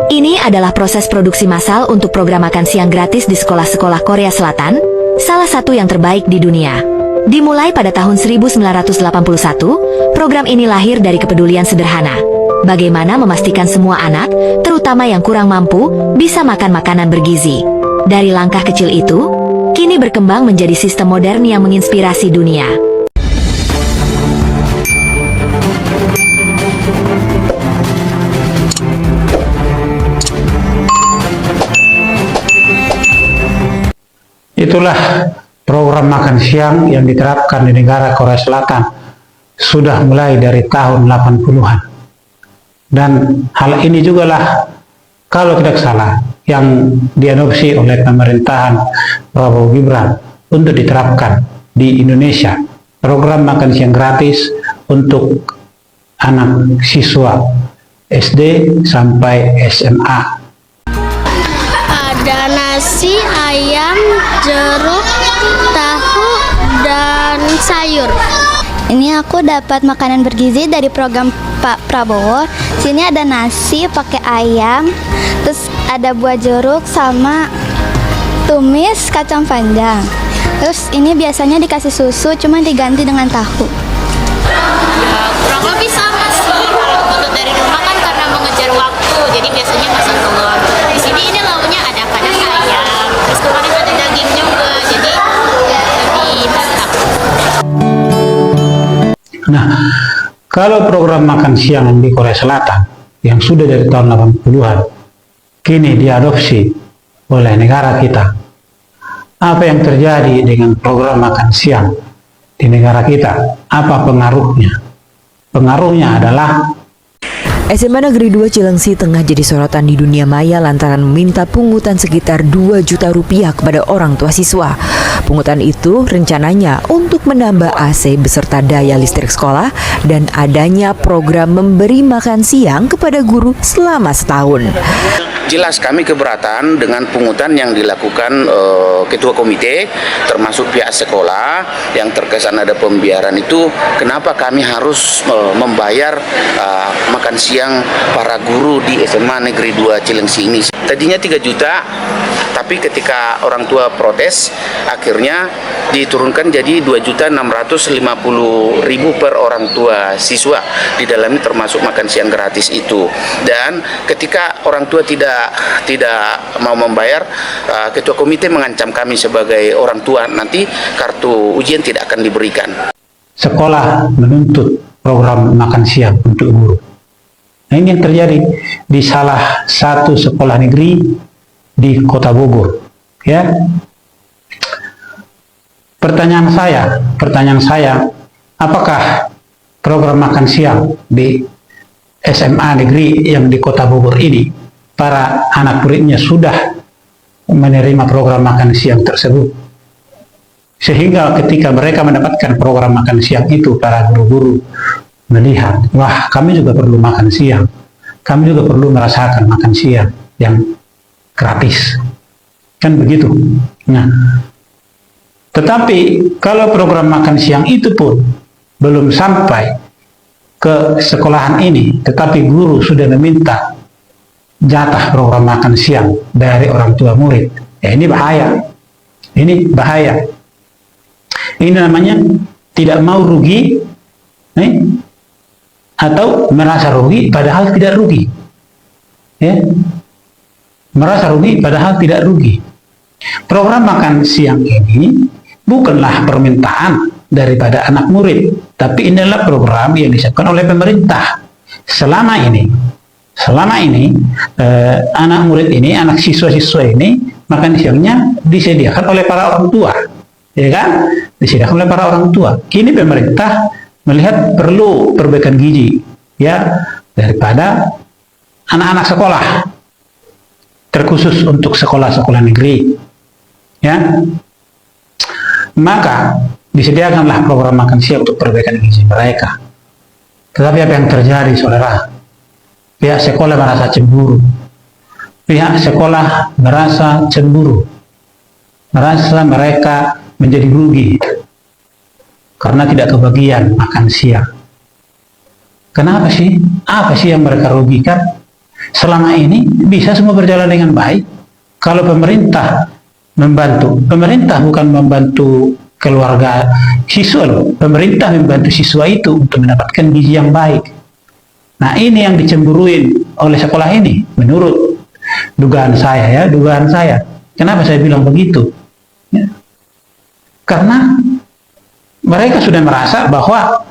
Ini adalah proses produksi massal untuk program makan siang gratis di sekolah-sekolah Korea Selatan, salah satu yang terbaik di dunia. Dimulai pada tahun 1981, program ini lahir dari kepedulian sederhana. Bagaimana memastikan semua anak, terutama yang kurang mampu, bisa makan makanan bergizi. Dari langkah kecil itu, kini berkembang menjadi sistem modern yang menginspirasi dunia. Itulah program makan siang yang diterapkan di negara Korea Selatan sudah mulai dari tahun 80-an. Dan hal ini juga lah, kalau tidak salah, yang diadopsi oleh pemerintahan Prabowo Gibran untuk diterapkan di Indonesia. Program makan siang gratis untuk anak siswa SD sampai SMA. Ada nasi, ayam, jeruk, tahu, dan sayur. Ini aku dapat makanan bergizi dari program Pak Prabowo. Sini ada nasi pakai ayam, terus ada buah jeruk sama tumis kacang panjang. Terus ini biasanya dikasih susu, cuma diganti dengan tahu. Ya, kurang lebih sama sih. Kalau untuk dari rumah kan karena mengejar waktu, jadi biasanya masak telur. Di sini ini lauknya ada kadang ayam, terus kemarin ada daging juga, jadi lebih mantap. Nah, kalau program makan siang di Korea Selatan yang sudah dari tahun 80-an kini diadopsi oleh negara kita, apa yang terjadi dengan program makan siang di negara kita? Apa pengaruhnya? Pengaruhnya adalah SMA Negeri 2 Cilengsi tengah jadi sorotan di dunia maya lantaran meminta pungutan sekitar 2 juta rupiah kepada orang tua siswa. Pungutan itu rencananya untuk menambah AC beserta daya listrik sekolah dan adanya program memberi makan siang kepada guru selama setahun. Jelas kami keberatan dengan pungutan yang dilakukan ketua komite termasuk pihak sekolah yang terkesan ada pembiaran itu. Kenapa kami harus membayar makan siang para guru di SMA Negeri 2 Cilengsi ini? Tadinya 3 juta, tapi ketika orang tua protes, akhirnya diturunkan jadi 2.650.000 per orang tua siswa. Di dalamnya termasuk makan siang gratis itu. Dan ketika orang tua tidak mau membayar, ketua komite mengancam kami sebagai orang tua, nanti kartu ujian tidak akan diberikan. sekolah menuntut program makan siang untuk guru. Nah, ini yang terjadi di salah satu sekolah negeri di Kota Bogor. Ya, pertanyaan saya, apakah program makan siang di SMA negeri yang di Kota Bogor ini, para anak muridnya sudah menerima program makan siang tersebut? Sehingga ketika mereka mendapatkan program makan siang itu, para guru-guru melihat, wah, kami juga perlu makan siang, kami juga perlu merasakan makan siang yang gratis, kan begitu. Nah, tetapi kalau program makan siang itu pun belum sampai ke sekolahan ini, tetapi guru sudah meminta jatah program makan siang dari orang tua murid, ya ini bahaya. Ini bahaya. Ini namanya tidak mau rugi, atau merasa rugi padahal tidak rugi. Ya, merasa rugi padahal tidak rugi. Program makan siang ini bukanlah permintaan daripada anak murid, tapi inilah program yang disiapkan oleh pemerintah. Selama ini anak murid ini, anak siswa-siswa ini makan siangnya disediakan oleh para orang tua, ya kan? Disediakan oleh para orang tua. Kini pemerintah melihat perlu perbaikan gizi, ya, daripada anak-anak sekolah, terkhusus untuk sekolah-sekolah negeri, ya. Maka disediakanlah program makan siang untuk perbaikan gizi mereka. Tetapi apa yang terjadi, saudara? Pihak sekolah merasa cemburu. Pihak sekolah merasa cemburu. Merasa mereka menjadi rugi karena tidak kebagian makan siang. Kenapa sih? Apa sih yang mereka rugikan? Selama ini bisa semua berjalan dengan baik kalau pemerintah membantu. Pemerintah bukan membantu keluarga siswa loh. Pemerintah membantu siswa itu untuk mendapatkan gizi yang baik. Nah, ini yang dicemburuin oleh sekolah ini menurut dugaan saya. Kenapa saya bilang begitu? Ya. Karena mereka sudah merasa bahwa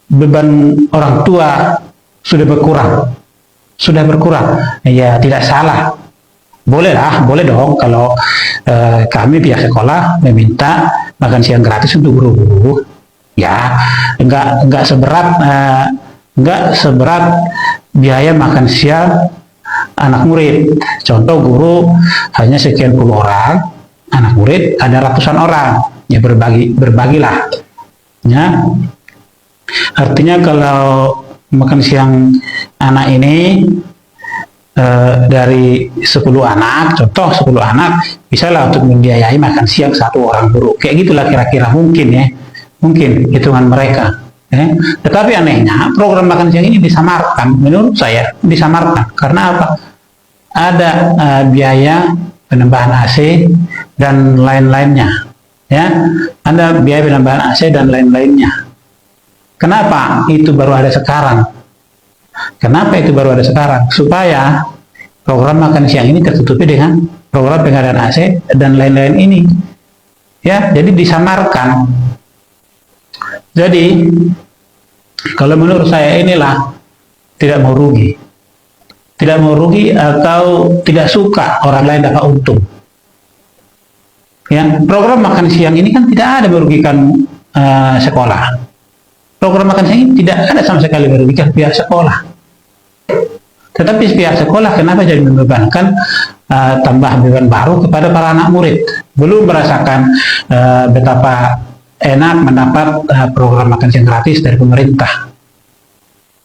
beban orang tua sudah berkurang. Ya, tidak salah. Boleh dong kalau kami pihak sekolah meminta makan siang gratis untuk guru-guru. Ya, enggak seberat biaya makan siang anak murid. Contoh, guru hanya sekian puluh orang, anak murid ada ratusan orang. Ya, berbagilah. Ya. Artinya kalau makan siang anak ini dari 10 anak, contoh 10 anak, bisalah untuk membiayai makan siang satu orang guru. Kayak gitulah kira-kira mungkin hitungan mereka. Ya. Tetapi anehnya program makan siang ini disamarkan, menurut saya disamarkan. Karena apa? Ada biaya penambahan AC dan lain-lainnya. Ya, ada biaya penambahan AC dan lain-lainnya. Kenapa itu baru ada sekarang? Supaya program makan siang ini tertutupi dengan program pengadaan AC dan lain-lain ini. Ya, jadi disamarkan. Jadi, kalau menurut saya inilah tidak mau rugi. Tidak mau rugi atau tidak suka orang lain dapat untung. Ya, program makan siang ini kan tidak ada merugikan sekolah. Program makan siang ini tidak ada sama sekali merugikan pihak sekolah. Tetapi pihak sekolah kenapa jadi membebankan tambah beban baru kepada para anak murid? Belum merasakan betapa enak mendapat program makan siang gratis dari pemerintah.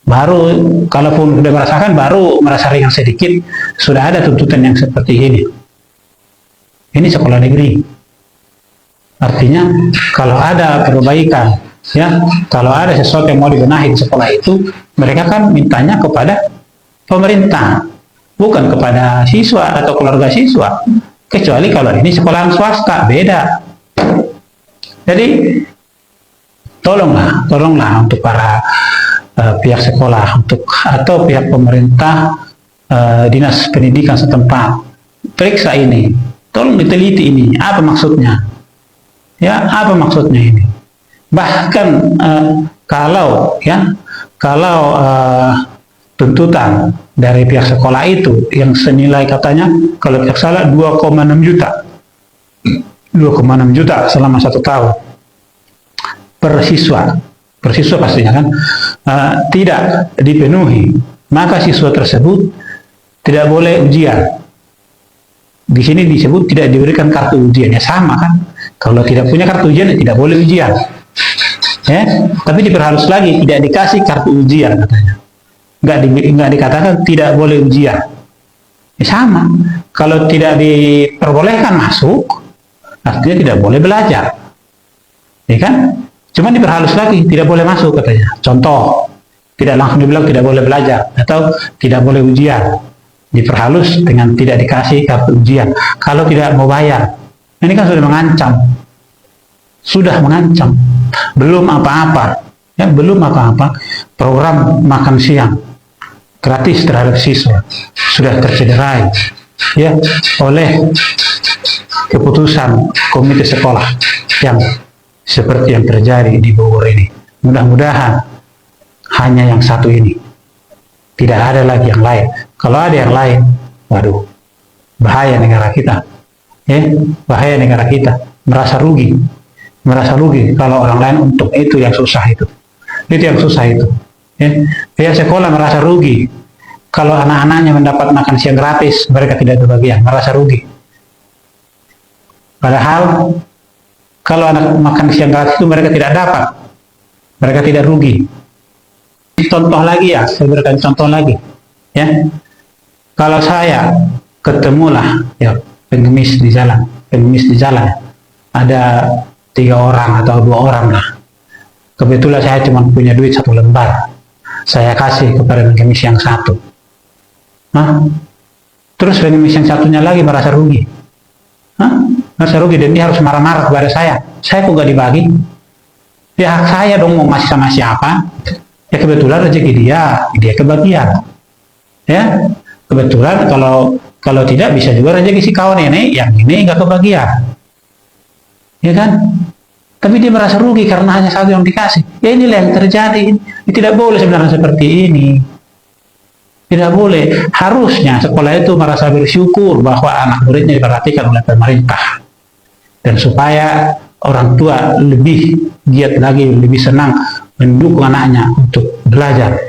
Baru, kalaupun sudah merasakan, baru merasa ringan sedikit, sudah ada tuntutan yang seperti ini. Ini sekolah negeri. Artinya, kalau ada perbaikan, ya, kalau ada sesuatu yang mau dibenahi di sekolah itu, mereka kan mintanya kepada pemerintah, bukan kepada siswa atau keluarga siswa. Kecuali kalau ini sekolahan swasta, beda. Jadi, tolonglah untuk para pihak sekolah atau pihak pemerintah, dinas pendidikan setempat, periksa ini, tolong diteliti ini, apa maksudnya? Ya, apa maksudnya ini? Bahkan kalau tuntutan dari pihak sekolah itu yang senilai katanya kalau tidak salah 2,6 juta selama 1 tahun per siswa pastinya kan tidak dipenuhi, maka siswa tersebut tidak boleh ujian. Di sini disebut tidak diberikan kartu ujian, ya sama kan? Kalau tidak punya kartu ujian tidak boleh ujian. Ya, tapi diperhalus lagi, tidak dikasih kartu ujian katanya. Nggak dikatakan tidak boleh ujian. Ya sama. Kalau tidak diperbolehkan masuk, artinya tidak boleh belajar. Ya kan? Cuma diperhalus lagi, tidak boleh masuk katanya. Contoh, tidak langsung dibilang tidak boleh belajar atau tidak boleh ujian. Diperhalus dengan tidak dikasih kartu ujian. Kalau tidak mau bayar, ini kan sudah mengancam. Belum apa-apa, program makan siang gratis terhadap siswa sudah tercederai, ya, oleh keputusan komite sekolah yang seperti yang terjadi di Bogor ini. Mudah-mudahan hanya yang satu ini, tidak ada lagi yang lain. Kalau ada yang lain, waduh, bahaya negara kita. Ya, bahaya negara kita, merasa rugi kalau orang lain untung. Itu yang susah itu. Ya. Pihak sekolah merasa rugi kalau anak-anaknya mendapat makan siang gratis, mereka tidak kebagian, merasa rugi. Padahal kalau anak makan siang gratis itu mereka tidak dapat, mereka tidak rugi. Contoh lagi ya, saya berikan contoh lagi. Ya, kalau saya ketemulah ya pengemis di jalan, ada 3 orang atau 2 orang lah. Kebetulan saya cuma punya duit 1 lembar, saya kasih kepada pengemis yang satu. Hah? Terus pengemis yang satunya lagi merasa rugi. Hah? Merasa rugi dan dia harus marah-marah kepada saya. Saya kok gak dibagi? Ya hak saya dong mau ngasih sama siapa? Ya kebetulan rezeki dia kebagian. Ya, kebetulan kalau tidak bisa juga rezeki si kawan ini, yang ini nggak kebagian. Ya kan? Tapi dia merasa rugi karena hanya satu yang dikasih. Ya inilah yang terjadi. Tidak boleh sebenarnya seperti ini. Tidak boleh. Harusnya sekolah itu merasa bersyukur bahwa anak muridnya diperhatikan oleh pemerintah. Dan supaya orang tua lebih giat lagi, lebih senang mendukung anaknya untuk belajar.